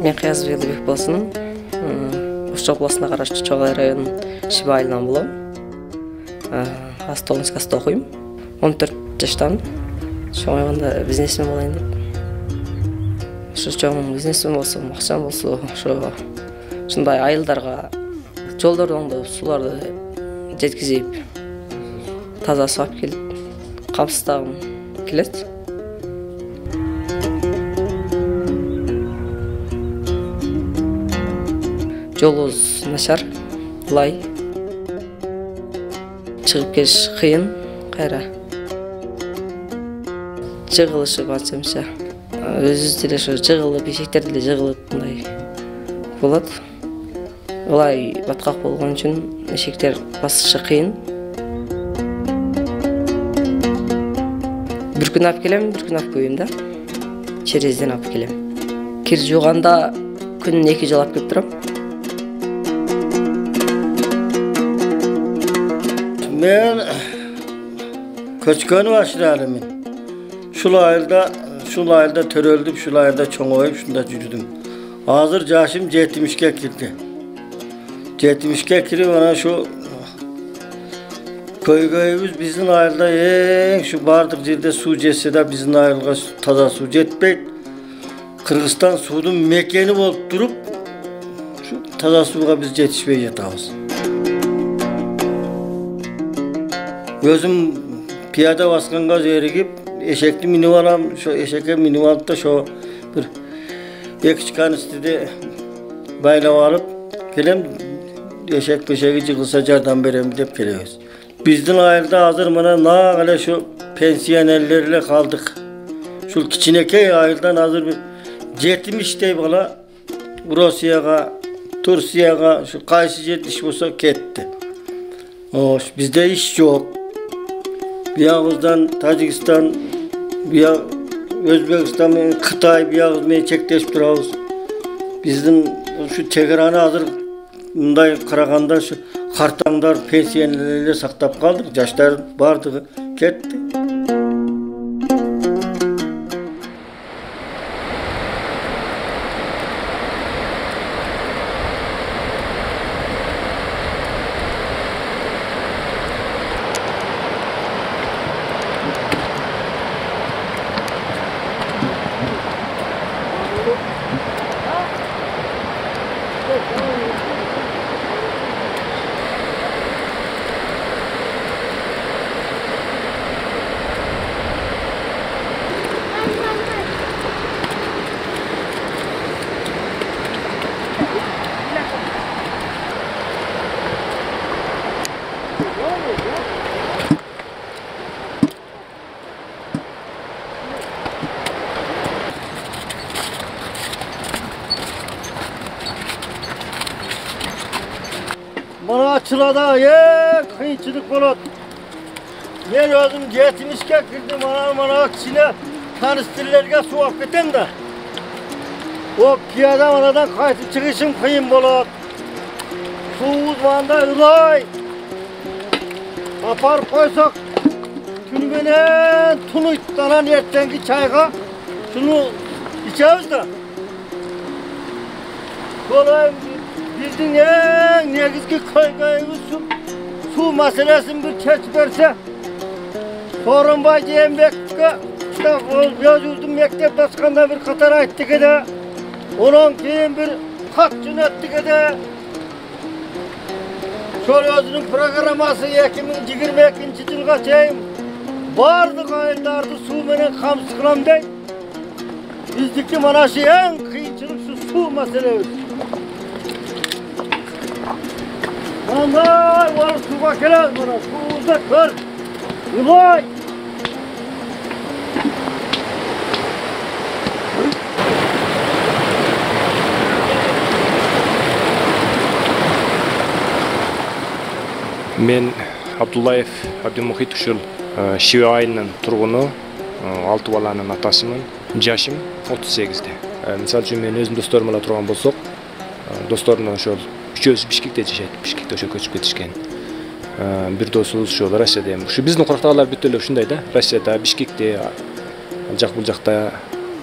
Мен Кыязов Елдебек болсын. Ошча областына караштуу Чоғай районунун Шиба айылынан болом. Астолнс класста окуйм. 14 жаштамын. Чоңойгондо бизнесмен болайын деп. Ошо чоң бизнесмен болсом, акчам болсо, ушундай айылдарга жолдордон суларды жеткизип, таза суу алып келип, камсыздагым келет. Жолубуз начар, лай. Чыгып келиш кыйын, кайра. Жыгылышы бачымча. Өзүбүз деле ошо жыгылып, эшектер деле жыгылып мындай болот. Улай баткак болгон үчүн эшектер басышы кыйын. Бир күн алып келем, бир күн алып коюйм да. Черезден алып келем. Кир жууганда күнүнө 2 жолу алып келип турам. Men köçkön başlarım. Şul ayılda töröldüm, şul ayılda çoğoyup şunda yürüdüm. Hazır yaşım 70'e kirdi. 70'e kirip ana şu köygöyümüz bizim ayılda şu bardık yerde su jetse de bizim ayılga taza su jetpeyt. Kırgızstan suudun mekeni bolup durup şu taza suga biz jetişpey жатабыз. Özüm piyada baskanга zerigip eşekli minip alam, şu eşekке minip alıp da şu bir iki çıkan istedi baylap alıp gelem eşek peşegi jıgılsa jardan berem dep kelebиz. Bizdin ayılda hazır mana nagala şu pensiyonerlerle kaldık. Şu kiçinekey ayıldan hazır bir 70'tey bala Rusiyaga, Tursiyaga şu kaysı 70 bolsa ketti. Bizde iş yok. Bir ağızdan Tacikistan, bir Özbekistan, Kıtay bir ağız meni çekleşip durabız. Bizden şu Teheran'ı hazır bunday karaganda şu kartanglar, pensiyonerlerle saktap kaldık. Yaşlar bardığı ketti. Bana açılada kıyınçılık bolat. Ben özüm 70'e girdim bana kişine tanıştırlarga su alıp ketem de. O piyada manadan kayıtıp çıkışım kıyın bolat. Suğuz banda ılay. Apar koysak tünübenen tunuytanan ertenki çayga şunu içeriz de. Kolayım. Bizden en negizki köygöyümüz su meselesini bir keçip verse Sorunbay Cembek'e yazıldım mektep başkanına bir katar ayttık ede onun keyin bir kat yönettik ede şöyle özünün programması 2022 yılga çeyim bardık ayıldardı su menen kamsı kılam dey bizdeki manaşı en kıyınçılık su meselesi. Vallahi var suga kelez bana, suuzda kır, ılay. Men Abdullayev Abdülmuhit ушул Шиба айылынын тургуну, 6 баланын атасымын. Жашым 38'de. Misal үчүн мен өзүм досторум менен турган болсок, досторумдун ошол үчөөсү Бишкекте жашайт. Бишкекте ошо көчүп кетишкен. Бир досубуз ошол Россияда эми. Ушу биздин курактагылар бүт эле ушундай да. Россияда, Бишкекте, жак бул жакта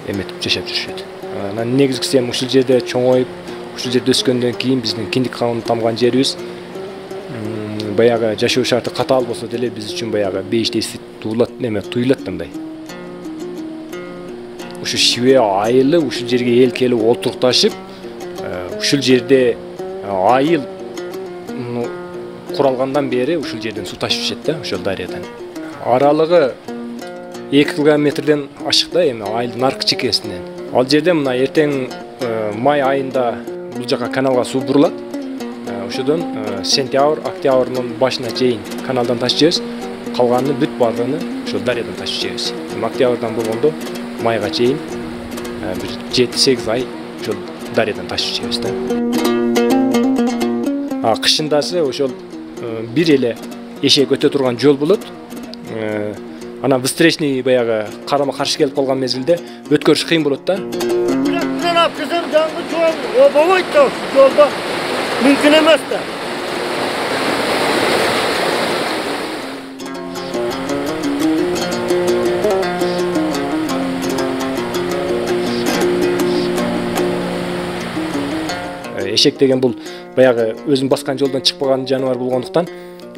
эметип жашап жүрүшөт. Анан негизгиси эми ушул жерде чоңоюп, ушул жерде өскөндөн кийин биздин киндик кабын тамган жерибиз баягы жашоо шарты катаал болсо деле биз үчүн баягы бейиштей туюлат мындай. Ушу Шиве айылы ушул жерге эл келип олтурукташып, ушул жерде айыл куралгандан бери ушул жерден суу ташып ишет да, ошол дарыядан. Аралыгы 2 километрден ашык да, эми айылдын аркы чекесинен. Ал жерде мына эртең май айында бул жака каналга суу бурулат. Ошодон сентябрь, октябрдын башына чейин каналдан ташып жибиз, калганын бүт бардыгын ошол дарыядан ташып жибиз. Октябрдан болгондо майга чейин бир 7-8 ай ошол дарыядан ташып жибиз да. Кышындасы ошол бир эле эшек өтө турган жол болот. Анан встречный баягы карама каршы келип калган мезгилде өткөрүш кыйын болот да. Мен алып келсем жаңғы жол болбойт да, жолда мүмкүн эмес да. Эшек деген бул баягы өзүн баскан жолдон чыкпаган жаныбар болгондуктан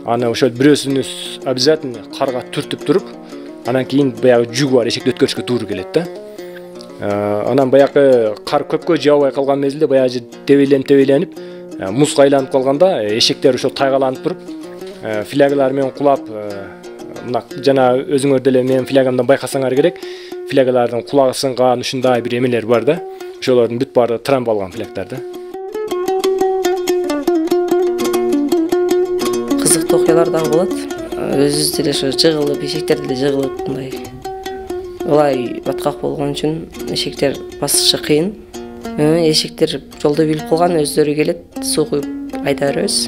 аны ошол бирөөсүнүз обязательно карга түртүп туруп, анан кийин баягы жүгү бар эшекти өткөрүшкө туура келет да. Анан баягы кар көпкө жаабай калган мезгилде баягы тебейленип, музга айланып калганда эшектер ошол тайгаланып туруп, флягалар менен кулап, мына жана өзүңөр деле менин флягамдан байкасаңар керек, флягалардын кулагы сынган ушундай бир эмелер бар да. Ошолордун бүт баары травма алган флягдар да. Кызыктуу окуялар дагы болот. Өзүбүз деле ошо жыгылып, эшектер деле жыгылып мындай. Улай баткак болгон үчүн эшектер басышы кыйын. Эшектер жолдо билип калган, өздөрү келет, суу куюп айда беребиз.